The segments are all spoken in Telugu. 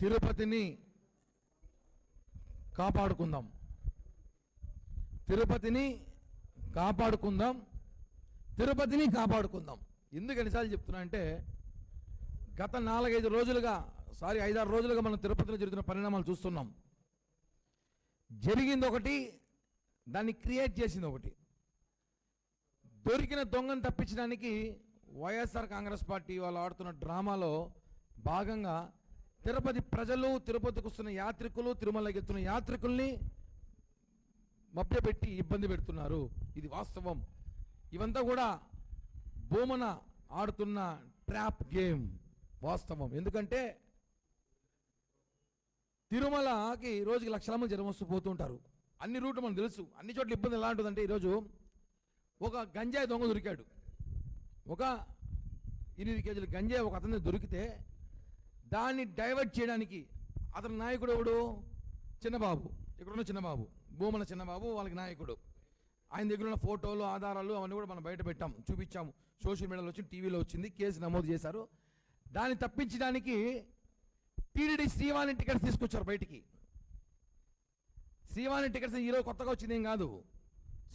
తిరుపతిని కాపాడుకుందాం, తిరుపతిని కాపాడుకుందాం, తిరుపతిని కాపాడుకుందాం. ఎందుకు ఎన్నిసార్లు చెప్తున్నా అంటే గత 4-5 రోజులుగా 5-6 రోజులుగా మనం తిరుపతిలో జరుగుతున్న పరిణామాలు చూస్తున్నాం. జరిగింది ఒకటి, దాన్ని క్రియేట్ చేసింది ఒకటి. దొరికిన దొంగను తప్పించడానికి వైఎస్ఆర్ కాంగ్రెస్ పార్టీ వాళ్ళు ఆడుతున్న డ్రామాలో భాగంగా తిరుపతి ప్రజలు, తిరుపతికి వస్తున్న యాత్రికులు, తిరుమలకి వెళ్తున్న యాత్రికుల్ని మభ్యపెట్టి ఇబ్బంది పెడుతున్నారు. ఇది వాస్తవం. ఇవంతా కూడా భూమన ఆడుతున్న ట్రాప్ గేమ్ వాస్తవం. ఎందుకంటే తిరుమలకి రోజుకి లక్షల మంది జనం వస్తూ పోతుంటారు. అన్ని రూట్లు మనకు తెలుసు. అన్ని చోట్ల ఇబ్బంది ఎలా ఉంటుందంటే ఈరోజు ఒక గంజాయి దొంగ దొరికాడు. ఒక 8 కేజీల గంజాయి ఒక అతన్ని దొరికితే దాన్ని డైవర్ట్ చేయడానికి అతని నాయకుడు ఎవడు? చిన్నబాబు. ఇక్కడున్న చిన్నబాబు, భూమన చిన్నబాబు వాళ్ళకి నాయకుడు. ఆయన దగ్గర ఉన్న ఫోటోలు, ఆధారాలు అవన్నీ కూడా మనం బయట పెట్టాము, చూపించాము. సోషల్ మీడియాలో వచ్చింది, టీవీలో వచ్చింది, కేసు నమోదు చేశారు. దాన్ని తప్పించడానికి టీటీడీ శ్రీవాణి టికెట్స్ తీసుకొచ్చారు బయటికి. శ్రీవాణి టికెట్స్ ఈరోజు కొత్తగా వచ్చింది ఏం కాదు.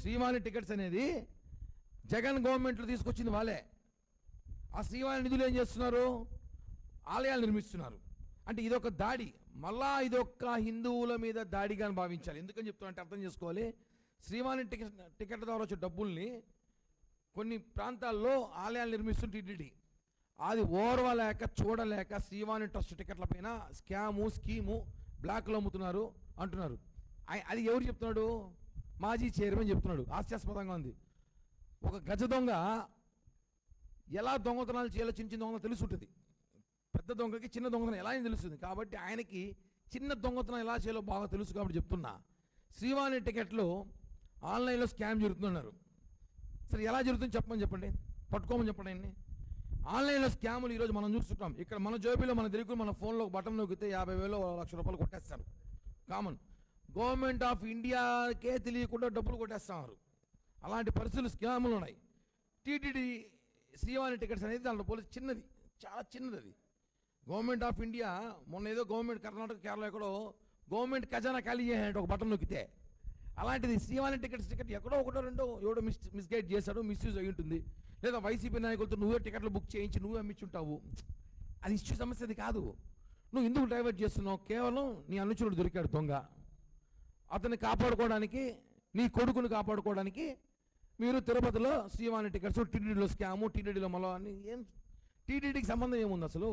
శ్రీవాణి టికెట్స్ అనేది జగన్ గవర్నమెంట్లో తీసుకొచ్చింది వాళ్ళే. ఆ శ్రీవాణి నిధులు ఏం చేస్తున్నారు? ఆలయాలు నిర్మిస్తున్నారు. అంటే ఇదొక దాడి, మళ్ళా ఇదొక హిందువుల మీద దాడిగా భావించాలి. ఎందుకని చెప్తున్నా అంటే అర్థం చేసుకోవాలి. శ్రీవాణి టికెట్ ద్వారా వచ్చే డబ్బుల్ని కొన్ని ప్రాంతాల్లో ఆలయాలు నిర్మిస్తుంది టీటీడీ. అది ఓర్వలేక చూడలేక శ్రీవాణి ట్రస్ట్ టికెట్ల పైన స్కీము బ్లాక్లో అమ్ముతున్నారు అంటున్నారు. అది ఎవరు చెప్తున్నాడు? మాజీ చైర్మన్ చెప్తున్నాడు. హాస్యాస్పదంగా ఉంది. ఒక గజ దొంగ ఎలా దొంగతనాలు చేయాలో చిన్న చిన్న దొంగతనం తెలుసుంటుంది. పెద్ద దొంగకి చిన్న దొంగతనం ఎలా తెలుస్తుంది. కాబట్టి ఆయనకి చిన్న దొంగతనం ఎలా చేయాలో బాగా తెలుసు. కాబట్టి చెప్తున్నా, శ్రీవాణి టికెట్లు ఆన్లైన్లో స్కామ్ జరుగుతున్నారు. సరే ఎలా జరుగుతుంది చెప్పండి, పట్టుకోమని చెప్పండి. ఆన్లైన్లో స్కాములు ఈరోజు మనం చూస్తుంటాం. ఇక్కడ మన జోబీలో మన తిరిగి మన ఫోన్లో బటన్ నొక్కితే 50,000 1,00,000 కొట్టేస్తారు. కామన్. గవర్నమెంట్ ఆఫ్ ఇండియాకే తెలియకుండా డబ్బులు కొట్టేస్తున్నారు. అలాంటి పరిస్థితులు, స్కాములు ఉన్నాయి. టీటీడీ శ్రీవాణి టికెట్స్ అనేది దాంట్లో పోలీసు చిన్నది, చాలా చిన్నది. అది గవర్నమెంట్ ఆఫ్ ఇండియా మొన్న ఏదో గవర్నమెంట్ కర్ణాటక, కేరళ ఎక్కడో గవర్నమెంట్ ఖజానా ఖాళీ చేయాలంటే ఒక బటన్ నొక్కితే. అలాంటిది శ్రీవాణి టికెట్ ఎక్కడో ఒకటో రెండో ఎవడో మిస్గైడ్ చేశాడు, మిస్యూజ్ అయి ఉంటుంది. లేదా వైసీపీ నాయకులతో నువ్వే టికెట్లు బుక్ చేయించి నువ్వే అమ్మించుంటావు. అది ఇష్యూ సమస్య కాదు. నువ్వు ఎందుకు డైవర్ట్ చేస్తున్నావు? కేవలం నీ అనుచరుడు దొరికాడు దొంగ, అతన్ని కాపాడుకోవడానికి, నీ కొడుకుని కాపాడుకోవడానికి మీరు తిరుపతిలో శ్రీవాణి టికెట్స్, టీటీడీలో స్కాము, టీటీడీలో మళ్ళీ అని. ఏం టీటీడీకి సంబంధం ఏముంది అసలు?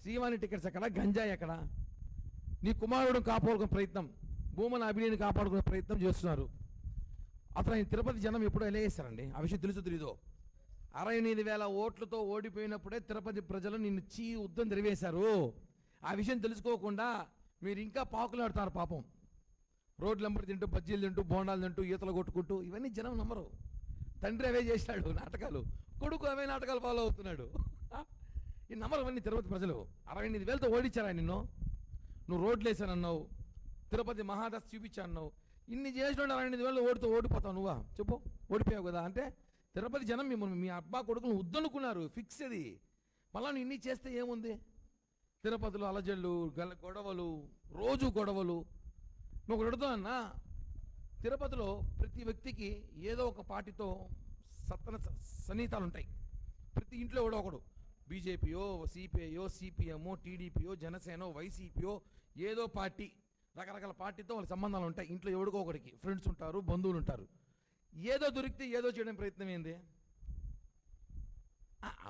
శ్రీవాణి టికెట్స్ ఎక్కడ, గంజాయి ఎక్కడ? నీ కుమారుడు కాపాడుకునే ప్రయత్నం, భూమన అభినయని కాపాడుకునే ప్రయత్నం చేస్తున్నారు. అతను ఆయన తిరుపతి జనం ఎప్పుడో ఎలా వేస్తారండి? ఆ విషయం తెలుసు తెలీదో? 68,000 ఓట్లతో ఓడిపోయినప్పుడే తిరుపతి ప్రజలు నిన్ను ఉద్దం తెరివేశారు. ఆ విషయం తెలుసుకోకుండా మీరు ఇంకా పాకులాడుతున్నారు. పాపం రోడ్లు వెంబడి తింటూ, బజ్జీలు తింటూ, బోండాలు తింటూ, ఈతలు కొట్టుకుంటూ, ఇవన్నీ జనం నమ్మరు. తండ్రి అవే చేశాడు నాటకాలు, కొడుకు అవే నాటకాలు ఫాలో అవుతున్నాడు. ఈ నమ్మరు అవన్నీ తిరుపతి ప్రజలు. 68,000తో ఓడించారా నిన్ను? నువ్వు రోడ్లు వేసానన్నావు, తిరుపతి మహాదశ చూపించాన్నావు. ఇన్ని చేసిన 68,000 ఓడిపోతావు నువ్వా? చెప్పు, ఓడిపోయావు కదా. అంటే తిరుపతి జనం మిమ్మల్ని, మీ అబ్బా కొడుకును ఉద్దనుకున్నారు. ఫిక్స్ అది. మళ్ళా నువ్వు ఇన్ని చేస్తే ఏముంది? తిరుపతిలో అలజళ్ళు, గొడవలు, రోజు గొడవలు. నువ్వు ఒకటి అడుగుతున్నా, తిరుపతిలో ప్రతి వ్యక్తికి ఏదో ఒక పార్టీతో సన్నిహితాలు ఉంటాయి. ప్రతి ఇంట్లో ఎవడో ఒకడు బీజేపీయో, సిపిఐయో, సిపిఎంఓ, టీడీపీయో, జనసేనో, వైసీపీయో, ఏదో పార్టీ, రకరకాల పార్టీతో వాళ్ళ సంబంధాలు ఉంటాయి. ఇంట్లో ఎవడికో ఒకడికి ఫ్రెండ్స్ ఉంటారు, బంధువులు ఉంటారు. ఏదో దొరికితే ఏదో చేయడం ప్రయత్నం ఏంది?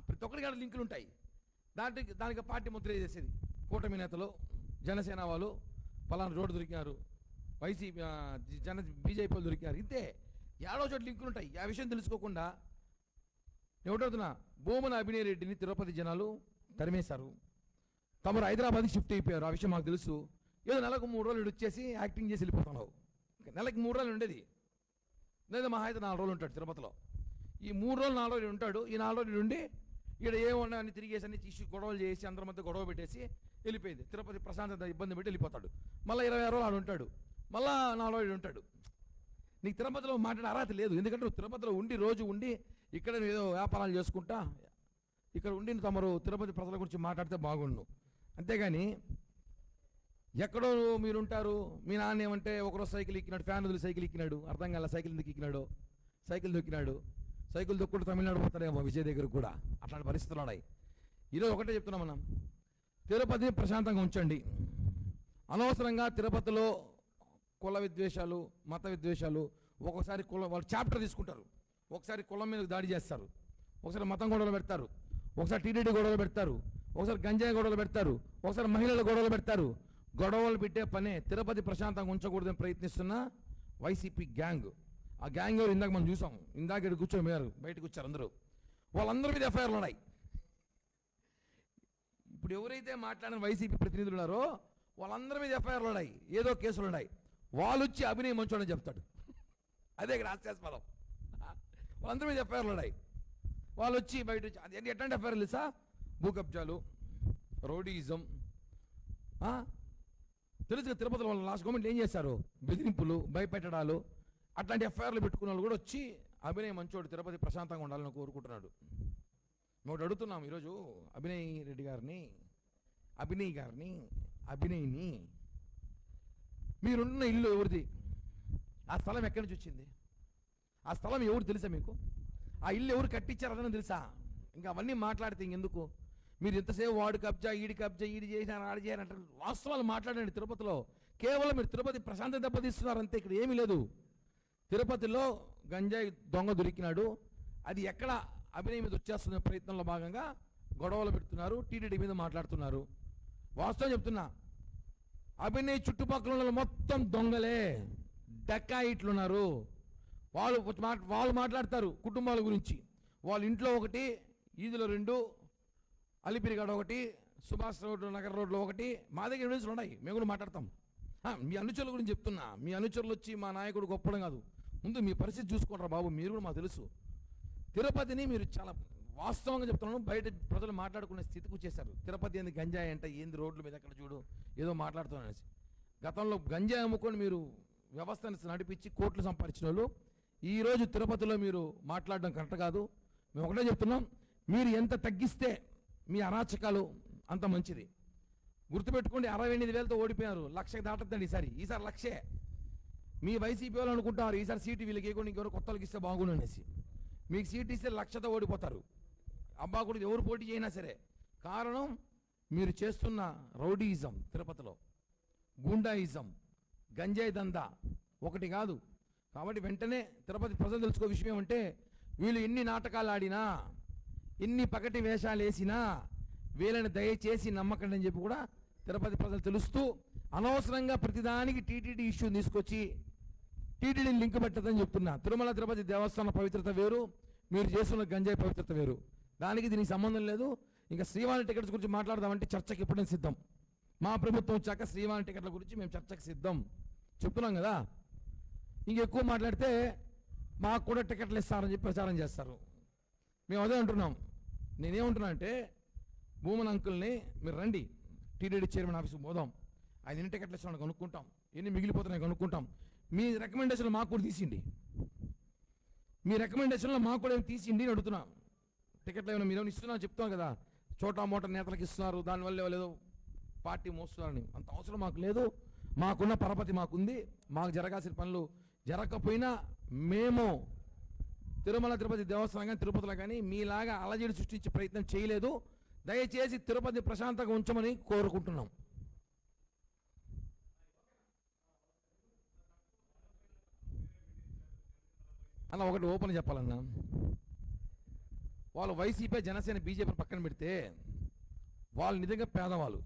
ప్రతి ఒక్కరికి అక్కడ లింకులు ఉంటాయి. దానికి పార్టీ ముద్ర చేసేది. కూటమి నేతలు, జనసేన వాళ్ళు పలానా రోడ్డు దొరికినారు, వైసీపీ బీజేపీ వాళ్ళు దొరికారు. ఇంతే, ఏడో చోట్ల లింకులు ఉంటాయి. ఆ విషయం తెలుసుకోకుండా ఏమిటవుతున్నా, భూమన అభినయ్ రెడ్డిని తిరుపతి జనాలు తరిమేశారు. తమరు హైదరాబాద్కి షిఫ్ట్ అయిపోయారు. ఆ విషయం మాకు తెలుసు. ఏదో నెలకు 3 రోజులు వచ్చేసి యాక్టింగ్ చేసి వెళ్ళిపోతున్నావు. నెలకి 3 రోజులు ఉండేది, లేదా మహా అయితే 4 రోజులు ఉంటాడు తిరుపతిలో. ఈ 3 రోజులు 4 రోజులు ఉంటాడు. ఈ 4 రోజులు ఉండి ఇక్కడ ఏమన్నా అన్ని తిరిగేసి అన్ని తీసి గొడవలు చేసి అందరి మధ్య గొడవ పెట్టేసి వెళ్ళిపోయింది. తిరుపతి ప్రశాంతత ఇబ్బంది పెట్టి వెళ్ళిపోతాడు. మళ్ళీ 26 రోజులు ఆడు ఉంటాడు, మళ్ళా 4 రోజులు ఉంటాడు. నీకు తిరుపతిలో మాట్లాడే అర్హత లేదు. ఎందుకంటే నువ్వు తిరుపతిలో ఉండి, రోజు ఉండి, ఇక్కడ ఏదో వ్యాపారాలు చేసుకుంటా ఇక్కడ ఉండి తమరు తిరుపతి ప్రజల గురించి మాట్లాడితే బాగుండు. అంతేగాని ఎక్కడో మీరుంటారు, మీ నాన్న ఏమంటే ఒకరోజు సైకిల్ ఎక్కినాడు, ఫ్యాన్ వదిలి సైకిల్ ఎక్కినాడు, అర్థం కాల సైకిల్ ఎందుకు ఎక్కినాడు, సైకిల్ దొక్కినాడు, సైకిల్ దొక్కుంటూ తమిళనాడు పోతాడేమో విజయ్ దగ్గర కూడా. అట్లాంటి పరిస్థితులు ఉన్నాయి. ఈరోజు ఒకటే చెప్తున్నాం, మనం తిరుపతిని ప్రశాంతంగా ఉంచండి. అనవసరంగా తిరుపతిలో కుల విద్వేషాలు, మత విద్వేషాలు, ఒక్కొక్కసారి వాళ్ళు చాప్టర్ తీసుకుంటారు, ఒకసారి కులం మీద దాడి చేస్తారు, ఒకసారి మతం గొడవలు పెడతారు, ఒకసారి టీడీడీ గొడవలు పెడతారు, ఒకసారి గంజాయి గొడవలు పెడతారు, ఒకసారి మహిళల గొడవలు పెడతారు. గొడవలు పెట్టే పనే తిరుపతి ప్రశాంతంగా ఉంచకూడదని ప్రయత్నిస్తున్న వైసీపీ గ్యాంగ్. ఆ గ్యాంగ్ ఎవరు ఇందాక మనం చూసాం, ఇందాక ఇక్కడ కూర్చోమేరు, బయటకు వచ్చారు అందరూ. వాళ్ళందరి మీద ఎఫ్ఐఆర్లు ఉన్నాయి. ఇప్పుడు ఎవరైతే మాట్లాడిన వైసీపీ ప్రతినిధులు ఉన్నారో వాళ్ళందరి మీద ఎఫ్ఐఆర్లు ఉన్నాయి, ఏదో కేసులు ఉన్నాయి. వాళ్ళు వచ్చి అభినయ్ మంచోడని చెప్తాడు. అదే ఇక్కడ హాస్యాస్పదం. వాళ్ళందరి మీద ఎఫ్ఐఆర్లు ఉన్నాయి. వాళ్ళు వచ్చి బయట వచ్చి అది ఎట్లాంటి ఎఫ్ఐఆర్లు తెలుసా? భూ కబ్జాలు, రౌడీయిజం. తెలుసు తిరుపతిలో వాళ్ళు లాస్ట్ గవర్నమెంట్ ఏం చేశారు? బెదిరింపులు, భయపెట్టడాలు, అట్లాంటి ఎఫ్ఐఆర్లు పెట్టుకున్న వాళ్ళు కూడా వచ్చి అభినయ్ మంచోడు, తిరుపతి ప్రశాంతంగా ఉండాలని కోరుకుంటున్నాడు. మేము ఒకటి అడుగుతున్నాం ఈరోజు అభినయ్ రెడ్డి గారిని, అభినయ్ని, మీరున్న ఇల్లు ఎవరిది? ఆ స్థలం ఎక్కడి నుంచి వచ్చింది? ఆ స్థలం ఎవరు తెలుసా మీకు? ఆ ఇల్లు ఎవరు కట్టించారు అదని తెలుసా? ఇంకా అవన్నీ మాట్లాడితే ఇంకెందుకు? మీరు ఎంతసేపు వాడు కబ్జా, ఈడి కబ్జా, ఈడి చేసినారు, ఆడి చేయాలంటారు. వాస్తవాలు మాట్లాడండి. తిరుపతిలో కేవలం మీరు తిరుపతి ప్రశాంతత దెబ్బతీస్తున్నారు అంతే, ఇక్కడ ఏమీ లేదు. తిరుపతిలో గంజాయి దొంగ దొరికినాడు, అది ఎక్కడ అభినయ్ మీద వచ్చేస్తున్న ప్రయత్నంలో భాగంగా గొడవలు పెడుతున్నారు, టీటీడీ మీద మాట్లాడుతున్నారు. వాస్తవం చెప్తున్నా, అభినయ్ చుట్టుపక్కల మొత్తం దొంగలే, డకాయిట్లున్నారు. వాళ్ళు మాట్లాడతారు కుటుంబాల గురించి. వాళ్ళ ఇంట్లో ఒకటి, ఈదులో 2, అలిపిరిగాడ ఒకటి, సుభాష్ రోడ్డు నగర్ రోడ్లో ఒకటి. మా దగ్గర ఎవిడెన్స్లు ఉన్నాయి, మేము కూడా మాట్లాడతాం. మీ అనుచరుల గురించి చెప్తున్నా. మీ అనుచరులు వచ్చి మా నాయకుడు గొప్పడం కాదు, ముందు మీ పరిస్థితి చూసుకుంటారా బాబు, మీరు కూడా మాకు తెలుసు. తిరుపతిని మీరు చాలా వాస్తవంగా చెప్తున్నాను, బయట ప్రజలు మాట్లాడుకునే స్థితికి వచ్చేసారు. తిరుపతి ఏంది గంజాయి అంటే ఏంది, రోడ్ల మీద ఎక్కడ చూడు ఏదో మాట్లాడుతున్నాను. గతంలో గంజాయి అమ్ముకొని మీరు వ్యవస్థను నడిపించి కోట్లు సంపాదించిన వాళ్ళు ఈరోజు తిరుపతిలో మీరు మాట్లాడడం కరెక్ట్ కాదు. మేము ఒకటే చెప్తున్నాం, మీరు ఎంత తగ్గిస్తే మీ అరాచకాలు అంత మంచిది. గుర్తుపెట్టుకోండి, 68,000తో ఓడిపోయారు, 1,00,000 దాటద్దండి ఈసారి 1,00,000. మీ వైసీపీ వాళ్ళు అనుకుంటారు ఈసారి సీటు వీళ్ళకి ఇవ్వకుండా ఇంకెవరు కొత్త వాళ్ళకి ఇస్తే బాగుండు అనేసి. మీకు సీటు ఇస్తే 1,00,000తో ఓడిపోతారు. అబ్బా కూడా ఎవరు పోటీ చేయినా సరే. కారణం మీరు చేస్తున్న రౌడీయిజం, తిరుపతిలో గూండాయిజం, గంజాయి దందా ఒకటి కాదు. కాబట్టి వెంటనే తిరుపతి ప్రజలు తెలుసుకో విషయం అంటే, వీళ్ళు ఎన్ని నాటకాలు ఆడినా, ఎన్ని పగటి వేషాలు వేసినా వీళ్ళని దయచేసి నమ్మకండి అని చెప్పి కూడా తిరుపతి ప్రజలు తెలుస్తూ, అనవసరంగా ప్రతిదానికి టీటీడీ ఇష్యూని తీసుకొచ్చి టీటీడీని లింక్ పెట్టదని చెప్తున్నా. తిరుమల తిరుపతి దేవస్థానం పవిత్రత వేరు, మీరు చేస్తున్న గంజాయి పవిత్రత వేరు. దానికి దీనికి సంబంధం లేదు. ఇంకా శ్రీవాణి టికెట్స్ గురించి మాట్లాడదామంటే చర్చకి ఎప్పుడైనా సిద్ధం. మా ప్రభుత్వం వచ్చాక శ్రీవాణి టికెట్ల గురించి మేము చర్చకి సిద్ధం చెప్తున్నాం కదా. ఇంకెక్కువ మాట్లాడితే మాకు కూడా టికెట్లు ఇస్తారని చెప్పి ప్రచారం చేస్తారు. మేము అదే అంటున్నాం. నేనేమంటున్నా అంటే, భూమన్ అంకుల్ని మీరు రండి, టీటీడీ చైర్మన్ ఆఫీస్కి పోదాం, ఆయన ఎన్ని టికెట్లు ఇస్తున్నాడు కనుక్కుంటాం, ఎన్ని మిగిలిపోతున్నాయి కనుక్కుంటాం. మీ రికమెండేషన్లు మాకు కూడా తీసిండి, మీ రికమెండేషన్లో మాకు కూడా ఏమి తీసిండి అని అడుగుతున్నాం. టికెట్లు ఏమైనా మీరు ఇస్తున్నా చెప్తాం కదా, చోటా మోటా నేతలకు ఇస్తున్నారు, దానివల్ల లేదో పార్టీ మోస్తున్నారని. అంత అవసరం మాకు లేదు. మాకున్న పరపతి మాకుంది. మాకు జరగాల్సిన పనులు జరగకపోయినా మేము తిరుమల తిరుపతి దేవస్థానం కానీ తిరుపతిలో కానీ మీలాగా అలజడి సృష్టించే ప్రయత్నం చేయలేదు. దయచేసి తిరుపతి ప్రశాంతంగా ఉంచమని కోరుకుంటున్నాం. అలా ఒకటి ఓపెన్ చెప్పాలన్నా, వాళ్ళు వైసీపీ, జనసేన, బీజేపీ పక్కన పెడితే వాళ్ళు నిజంగా పేదవాళ్ళు.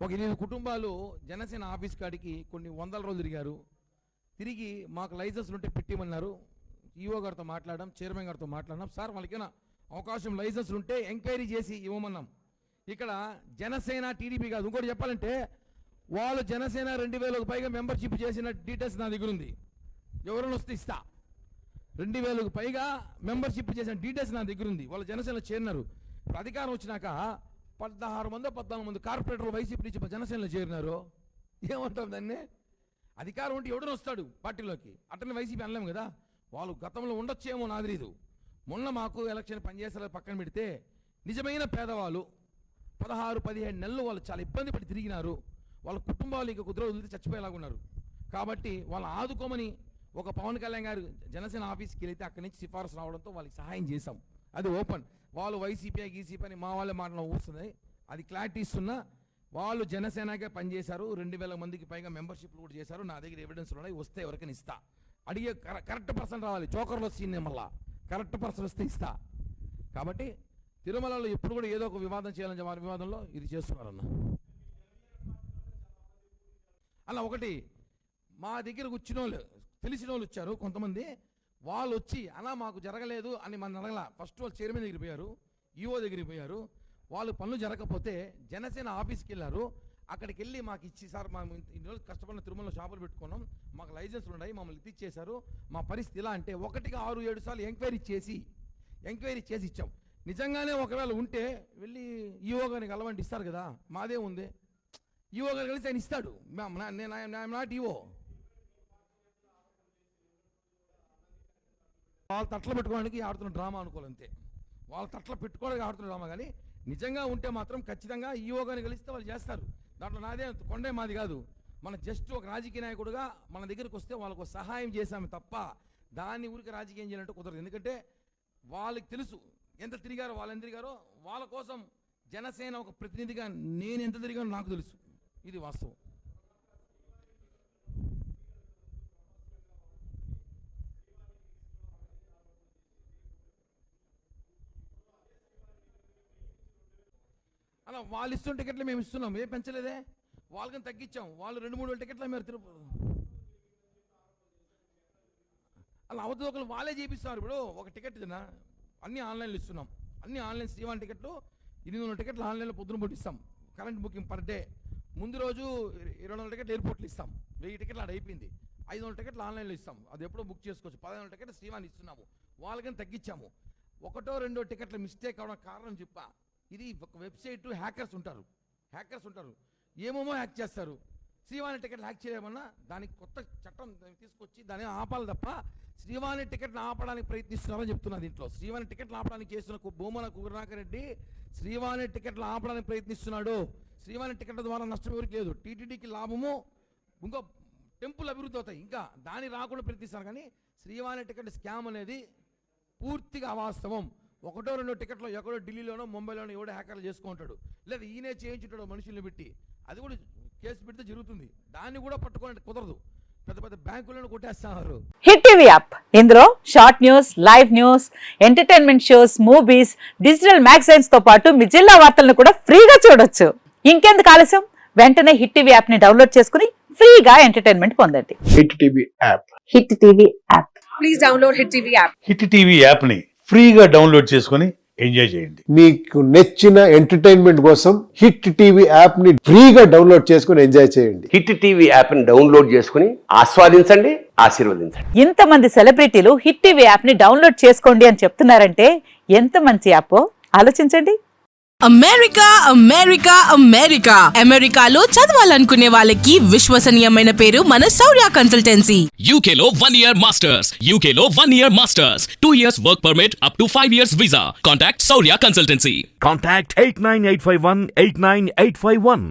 ఒక 8 కుటుంబాలు జనసేన ఆఫీస్ కాడికి కొన్ని 100 రోజులు తిరిగారు. తిరిగి మాకు లైసెన్స్లు ఉంటే పెట్టిమన్నారు. ఈఓ గారితో మాట్లాడడం, చైర్మన్ గారితో మాట్లాడడం, సార్ వాళ్ళకైనా అవకాశం లైసెన్స్లు ఉంటే ఎంక్వైరీ చేసి ఇవ్వమన్నాం. ఇక్కడ జనసేన టీడీపీ కాదు. ఇంకోటి చెప్పాలంటే, వాళ్ళు జనసేన 2,000కు పైగా మెంబర్షిప్ చేసిన డీటెయిల్స్ నా దగ్గర ఉంది. ఎవరైనా వస్తే ఇస్తా. 2,000కు పైగా మెంబర్షిప్ చేసిన డీటెయిల్స్ నా దగ్గర ఉంది. వాళ్ళు జనసేనలో చేరినారు. ఇప్పుడు అధికారం వచ్చినాక 14 మంది కార్పొరేటర్లు వైసీపీ నుంచి జనసేనలో చేరినారు. ఏమంటాం దాన్ని? అధికారం ఉంటే ఎవడని వస్తాడు పార్టీలోకి, అట్టనే వైసీపీ అనలేము కదా. వాళ్ళు గతంలో ఉండొచ్చేమో నాకు తెలీదు. మొన్న మాకు ఎలక్షన్ పనిచేసే పక్కన పెడితే నిజమైన పేదవాళ్ళు 16-17 నెలలు వాళ్ళు చాలా ఇబ్బంది పడి తిరిగినారు. వాళ్ళ కుటుంబాలు ఇక కుదిర వదిలితే చచ్చిపోయేలాగా ఉన్నారు. కాబట్టి వాళ్ళని ఆదుకోమని ఒక పవన్ కళ్యాణ్ గారు జనసేన ఆఫీస్కి వెళితే అక్కడి నుంచి సిఫారసు రావడంతో వాళ్ళకి సహాయం చేశాం. అది ఓపెన్. వాళ్ళు వైసీపీ గీసీపీ అని మా వాళ్ళే మాటలు వస్తుంది. అది క్లారిటీ ఇస్తున్నా. వాళ్ళు జనసేనకే పనిచేశారు. 2000 మందికి పైగా మెంబర్షిప్లు కూడా చేశారు. నా దగ్గర ఎవిడెన్స్ ఉన్నాయి. వస్తే ఎవరికైనా ఇస్తా. అడిగే కరెక్ట్ పర్సన్ రావాలి. చోకర్లో సీన్ మళ్ళా కరెక్ట్ పర్సన్ వస్తే ఇస్తా. కాబట్టి తిరుమలలో ఎప్పుడు కూడా ఏదో ఒక వివాదం చేయాలని వారి వివాదంలో ఇది చేస్తున్నారన్న. అలా ఒకటి మా దగ్గరకు వచ్చిన వాళ్ళు తెలిసిన వాళ్ళు వచ్చారు కొంతమంది. వాళ్ళు వచ్చి అలా మాకు జరగలేదు అని మన అడగల. ఫస్ట్ వాళ్ళు చైర్మన్ దగ్గరికి పోయారు, ఈఓ దగ్గరికి పోయారు. వాళ్ళు పనులు జరగకపోతే జనసేన ఆఫీస్కి వెళ్ళారు. అక్కడికి వెళ్ళి మాకు ఇచ్చి సార్ మేము ఇన్ని రోజులు కష్టపడిన తిరుమలలో షాపులు పెట్టుకున్నాం, మాకు లైసెన్స్లు ఉన్నాయి, మమ్మల్ని ఇచ్చేశారు, మా పరిస్థితి ఇలా అంటే 1కి 6-7 సార్లు ఎంక్వైరీ చేసి ఇచ్చాం. నిజంగానే ఒకవేళ ఉంటే వెళ్ళి ఈఓ గారిని కలవండి, ఇస్తారు కదా. మాదే ఉంది. ఈఓ గారు కలిసి ఆయన ఇస్తాడు. నేను నాట్ ఈఓ. వాళ్ళ తట్ల పెట్టుకోవడానికి ఆడుతున్న డ్రామా అనుకోవాలంతే. వాళ్ళ తట్ల పెట్టుకోవడానికి ఆడుతున్న డ్రామా. కానీ నిజంగా ఉంటే మాత్రం ఖచ్చితంగా ఈఓ గారిని కలిస్తే వాళ్ళు చేస్తారు. దాంట్లో నాదే కొండే మాది కాదు. మన జస్ట్ ఒక రాజకీయ నాయకుడుగా మన దగ్గరికి వస్తే వాళ్ళకు సహాయం చేశాము తప్ప దాన్ని ఊరికి రాజకీయం చేయాలంటే కుదరదు. ఎందుకంటే వాళ్ళకి తెలుసు ఎంత తిరిగారో, వాళ్ళు ఎంత తిరిగారో. వాళ్ళ కోసం జనసేన ఒక ప్రతినిధిగా నేను ఎంత తిరిగానో నాకు తెలుసు. ఇది వాస్తవం. అలా వాళ్ళు ఇస్తున్న టికెట్లు మేము ఇస్తున్నాం. ఏం పెంచలేదే. వాళ్ళకని తగ్గించాం. వాళ్ళు 2-3 టికెట్లు మీరు తిరుపతి అలా అవతల ఒకరు వాళ్ళే చేపిస్తారు. ఇప్పుడు ఒక టికెట్ అన్నీ ఆన్లైన్లో ఇస్తున్నాం. అన్ని ఆన్లైన్ శ్రీవాణి టికెట్లు 800 టికెట్లు ఆన్లైన్లో పొద్దున పుట్టిస్తాం. Current booking per day. ముందు రోజు 200 టికెట్లు ఎయిర్పోర్ట్లు ఇస్తాం. 1000 టికెట్లు ఆడ అయిపోయింది. 500 టికెట్లు ఆన్లైన్లో ఇస్తాం. అది ఎప్పుడో బుక్ చేసుకోవచ్చు. 1500 టికెట్లు శ్రీవాణి ఇస్తున్నాము. వాళ్ళకని తగ్గించాము. 1-2 టికెట్ల మిస్టేక్ అవడం కారణం చెప్పా. ఇది ఒక వెబ్సైట్ హ్యాకర్స్ ఉంటారు. ఏమేమో హ్యాక్ చేస్తారు. శ్రీవాణి టికెట్లు హ్యాక్ చేయమన్నా దానికి కొత్త చట్టం తీసుకొచ్చి దాన్ని ఆపాలి తప్ప శ్రీవాణి టికెట్ను ఆపడానికి ప్రయత్నిస్తున్నారని చెప్తున్నా. దీంట్లో శ్రీవాణి టికెట్లు ఆపడానికి చేస్తున్న భూమన కుగనాకర్ రెడ్డి శ్రీవాణి టికెట్లు ఆపడానికి ప్రయత్నిస్తున్నాడు. శ్రీవాణి టికెట్ల ద్వారా నష్టం ఎవరికి లేదు. టీటీడీకి లాభము, ఇంకో టెంపుల్ అభివృద్ధి అవుతాయి. ఇంకా దాని రాకుండా ప్రయత్నిస్తారు. కానీ శ్రీవాణి టికెట్ స్కామ్ అనేది పూర్తిగా అవాస్తవం. 1-2 టికెట్లో ఎక్కడో ఢిల్లీలోనో ముంబైలోనో ఎవడో హ్యాకర్లు చేసుకుంటాడు. లేదా ఈయనే చేయించుంటాడు మనుషుల్ని పెట్టి. అది కూడా కేసు పెడితే జరుగుతుంది. దాన్ని కూడా పట్టుకోవాలంటే కుదరదు. పెద్ద బ్యాంకులను కొట్టేస్తున్నారు. హిట్ టీవీ యాప్, ఇందులో short news, live news, entertainment shows, movies, digital magazines తో పాటు మీ జిల్లా వార్తలను కూడా ఫ్రీగా చూడొచ్చు. ఇంకెందుకు ఆలస్యం, వెంటనే హిట్ టీవీ యాప్ ని డౌన్లోడ్ చేసుకుని ఫ్రీగా ఎంటర్టైన్మెంట్ పొందండి. Hit TV app. Please download hit TV app. Hit TV app ని ఫ్రీగా డౌన్లోడ్ చేసుకుని ఎంజాయ్ చేయండి. మీకు నచ్చిన ఎంటర్టైన్మెంట్ కోసం హిట్ టీవీ యాప్ ని ఫ్రీగా డౌన్లోడ్ చేసుకుని ఎంజాయ్ చేయండి. హిట్ టీవీ యాప్ ని డౌన్లోడ్ చేసుకుని ఆస్వాదించండి, ఆశీర్వదించండి. ఇంతమంది సెలబ్రిటీలు హిట్ టీవీ యాప్ ని డౌన్లోడ్ చేసుకోండి అని చెప్తున్నారంటే ఎంత మంచి యాప్ ఆలోచించండి. అమెరికాలో చదవాలనుకునే వాళ్ళకి విశ్వసనీయమైన పేరు మన శౌర్య కన్సల్టెన్సీ. UK లో 1 year masters, UK లో 1 year masters, 2 years work permit up to 5 years visa. Contact Shaurya Consultancy. Contact 89851 89851.